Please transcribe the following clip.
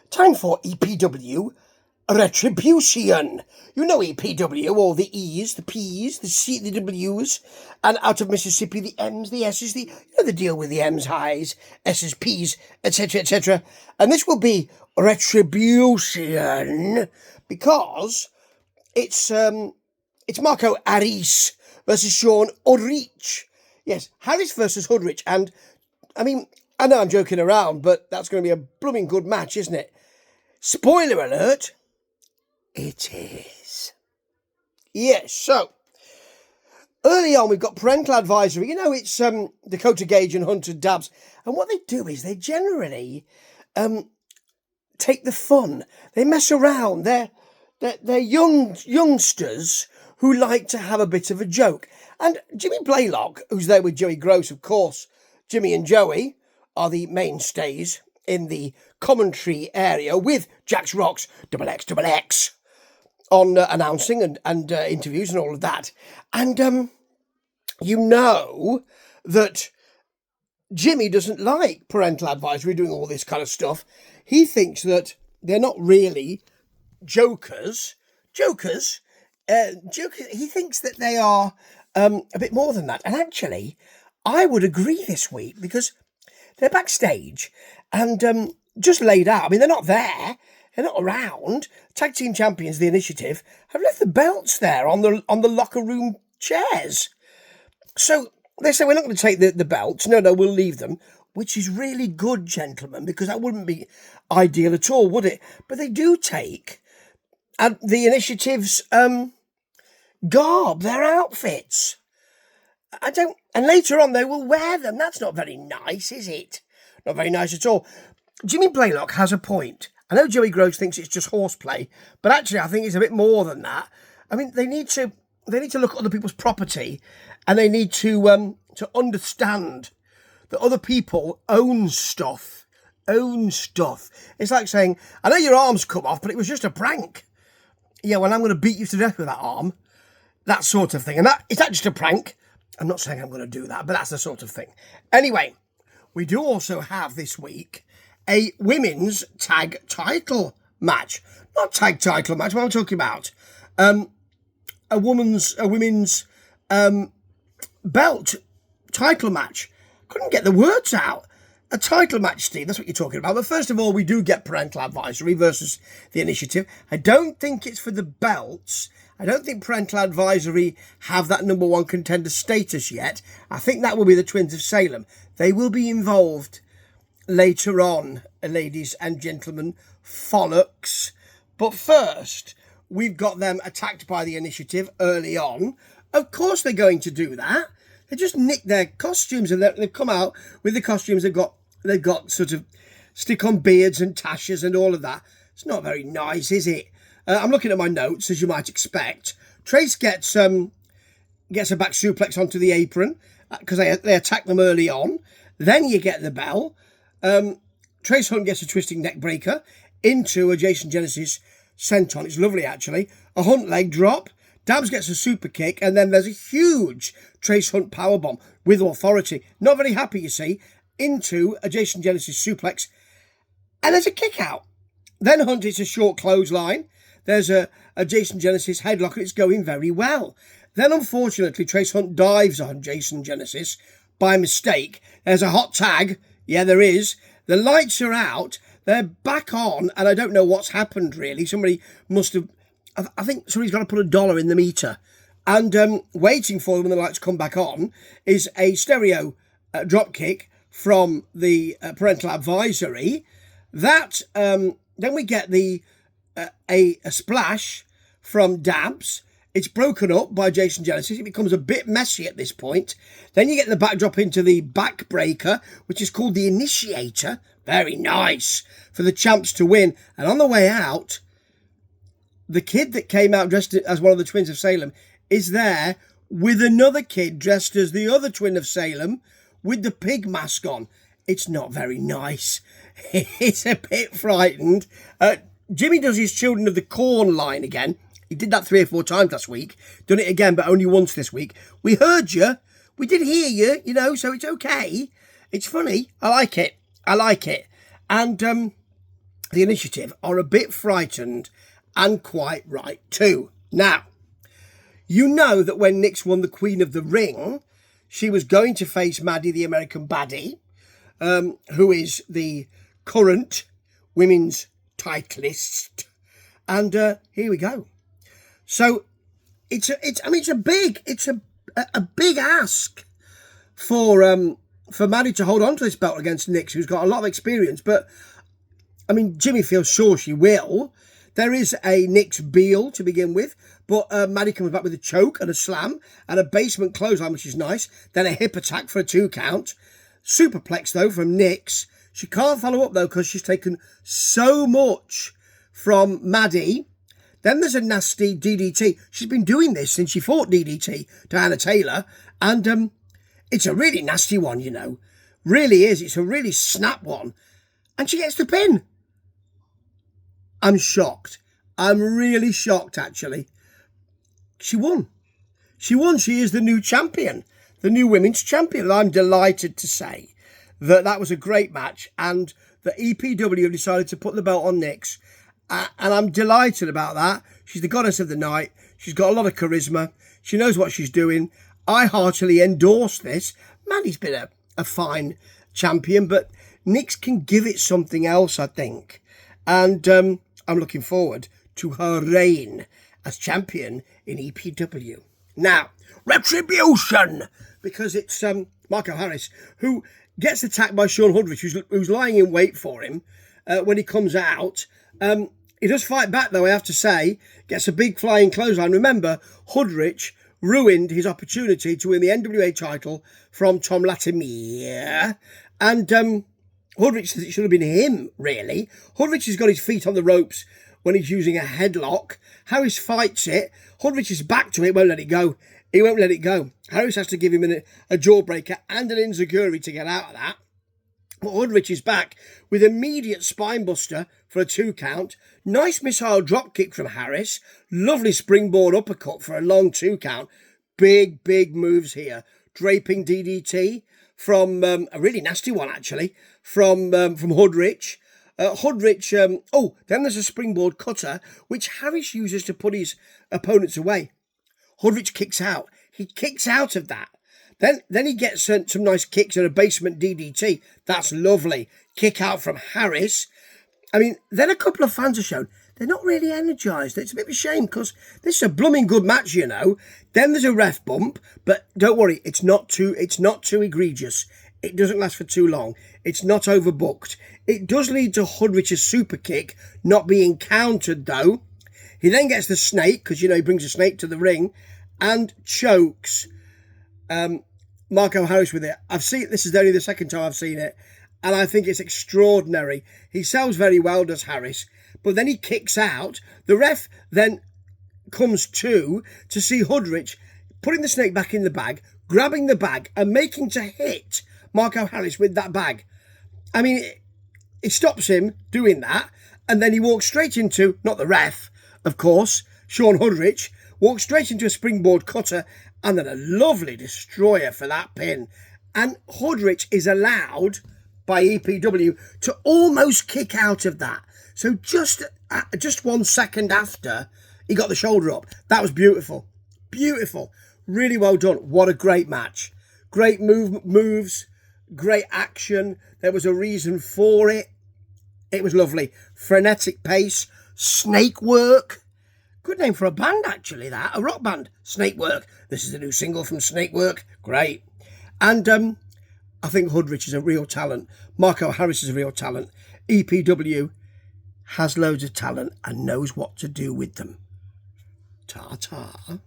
Time for EPW Retribution. You know EPW, all the E's, the P's, the C, the W's, and out of Mississippi, the M's, the S's, you know the deal with the M's, highs, S's, P's, etc., etc. And this will be Retribution because it's Marko Harris versus Shawn Hoodrich. Yes, Harris versus Hoodrich. And, I mean, I know I'm joking around, but that's going to be a blooming good match, isn't it? Spoiler alert, it is. Yes, so, early on we've got parental advisory. You know, it's Dakota Gage and Hunter Dabbs. And what they do is they generally take the fun. They mess around. They're youngsters who like to have a bit of a joke. And Jimmy Blaylock, who's there with Joey Gross, of course, Jimmy and Joey are the mainstays in the commentary area with Jax Rocks, XXX, on announcing and interviews and all of that. And you know that Jimmy doesn't like parental advisory, doing all this kind of stuff. He thinks that they're not really jokers. He thinks that they are a bit more than that. And actually, I would agree this week because they're backstage and just laid out. I mean, they're not there. They're not around. Tag team champions, the Initiative, have left the belts there on the locker room chairs. So they say, we're not going to take the belts. No, we'll leave them, which is really good, gentlemen, because that wouldn't be ideal at all, would it? But they do take the Initiative's garb, their outfits. And later on they will wear them. That's not very nice, is it? Not very nice at all. Jimmy Blaylock has a point. I know Joey Gross thinks it's just horseplay, but actually I think it's a bit more than that. I mean, they need to look at other people's property, and they need to understand that other people own stuff. It's like saying, I know your arm's come off, but it was just a prank. Yeah, well, I'm going to beat you to death with that arm. That sort of thing. And is that just a prank? I'm not saying I'm going to do that, but that's the sort of thing. Anyway, we do also have this week a women's tag title match. Not tag title match, what am I talking about? A women's belt title match. Couldn't get the words out. A title match, Steve, that's what you're talking about. But first of all, we do get parental advisory versus the Initiative. I don't think it's for the belts. I don't think parental advisory have that number one contender status yet. I think that will be the Twins of Salem. They will be involved later on, ladies and gentlemen, Fonally. But first, we've got them attacked by the Initiative early on. Of course they're going to do that. They just nicked their costumes and they've come out with the costumes. They've got sort of stick-on beards and tashes and all of that. It's not very nice, is it? I'm looking at my notes, as you might expect. Trace gets a back suplex onto the apron because they attack them early on. Then you get the bell. Trace Hunt gets a twisting neck breaker into a Jason Genesis senton. It's lovely, actually. A Hunt leg drop. Dabbs gets a super kick, and then there's a huge Trace Hunt powerbomb with authority. Not very happy, you see, into a Jason Genesis suplex. And there's a kick out. Then Hunt hits a short clothesline. There's a Jason Genesis headlock, and it's going very well. Then, unfortunately, Trace Hunt dives on Jason Genesis by mistake. There's a hot tag. Yeah, there is. The lights are out. They're back on, and I don't know what's happened, really. Somebody must have... I think somebody's got to put $1 in the meter. And waiting for them when the lights come back on is a stereo drop kick from the parental advisory. That then we get a splash from Dabbs. It's broken up by Jason Genesis. It becomes a bit messy at this point. Then you get the backdrop into the backbreaker, which is called the Initiator. Very nice for the champs to win. And on the way out, the kid that came out dressed as one of the Twins of Salem is there with another kid dressed as the other Twin of Salem with the pig mask on. It's not very nice. It's a bit frightened. Jimmy does his Children of the Corn line again. He did that 3 or 4 times last week. Done it again, but only once this week. We heard you. We did hear you, so it's okay. It's funny. I like it. And the Initiative are a bit frightened, and quite right too. Now, you know that when Nyx won the Queen of the Ring, she was going to face Maddie, the American baddie, who is the current women's titleist. And here we go. So it's a big ask for Maddie to hold on to this belt against Nyx, who's got a lot of experience. But I mean, Jimmy feels sure she will. There is a Nyx Beal to begin with, but Maddie comes back with a choke and a slam and a basement clothesline, which is nice. Then a hip attack for a 2 count. Superplex, though, from Nyx. She can't follow up, though, because she's taken so much from Maddie. Then there's a nasty DDT. She's been doing this since she fought DDT, Diana Taylor. And it's a really nasty one, you know. Really is. It's a really snap one. And she gets the pin. I'm shocked. I'm really shocked, actually. She won. She won. She is the new champion, the new women's champion. And I'm delighted to say that that was a great match, and the EPW decided to put the belt on Nyx. And I'm delighted about that. She's the goddess of the night. She's got a lot of charisma. She knows what she's doing. I heartily endorse this. Maddie's been a fine champion, but Nyx can give it something else, I think. And I'm looking forward to her reign as champion in EPW. Now, Retribution, because it's Marko Harris, who gets attacked by Shawn Hoodrich, who's lying in wait for him when he comes out. He does fight back, though, I have to say. Gets a big flying clothesline. Remember, Hoodrich ruined his opportunity to win the NWA title from Tom Latimer. And Hoodrich says it should have been him, really. Hoodrich has got his feet on the ropes when he's using a headlock. Harris fights it. Hoodrich is back to it, won't let it go. He won't let it go. Harris has to give him a jawbreaker and an enziguri to get out of that. But Hoodrich is back with immediate spinebuster for a 2 count. Nice missile dropkick from Harris. Lovely springboard uppercut for a long 2 count. Big, big moves here. Draping DDT from a really nasty one, actually, from Hoodrich. Hoodrich, then there's a springboard cutter, which Harris uses to put his opponents away. Hoodrich kicks out. He kicks out of that. Then he gets some nice kicks and a basement DDT. That's lovely. Kick out from Harris. I mean, then a couple of fans are shown. They're not really energised. It's a bit of a shame because this is a blooming good match, you know. Then there's a ref bump, but don't worry, it's not too egregious. It doesn't last for too long. It's not overbooked. It does lead to Hoodrich's super kick not being countered, though. He then gets the snake, because, you know, he brings a snake to the ring, and chokes Marko Harris with it. I've seen it. This is only the second time I've seen it, and I think it's extraordinary. He sells very well, does Harris, but then he kicks out. The ref then comes to see Hoodrich putting the snake back in the bag, grabbing the bag, and making to hit Marko Harris with that bag. I mean, it stops him doing that, and then he walks straight into, not the ref, of course, Shawn Hoodrich, walks straight into a springboard cutter, and then a lovely destroyer for that pin. And Hoodrich is allowed by EPW to almost kick out of that. So just 1 second after he got the shoulder up. That was beautiful. Beautiful. Really well done. What a great match. Great moves. Great action. There was a reason for it. It was lovely. Frenetic pace. Snake work. Good name for a band, actually, that. A rock band. Snake Work. This is the new single from Snake Work. Great. And I think Hoodrich is a real talent. Marko Harris is a real talent. EPW has loads of talent and knows what to do with them. Ta-ta.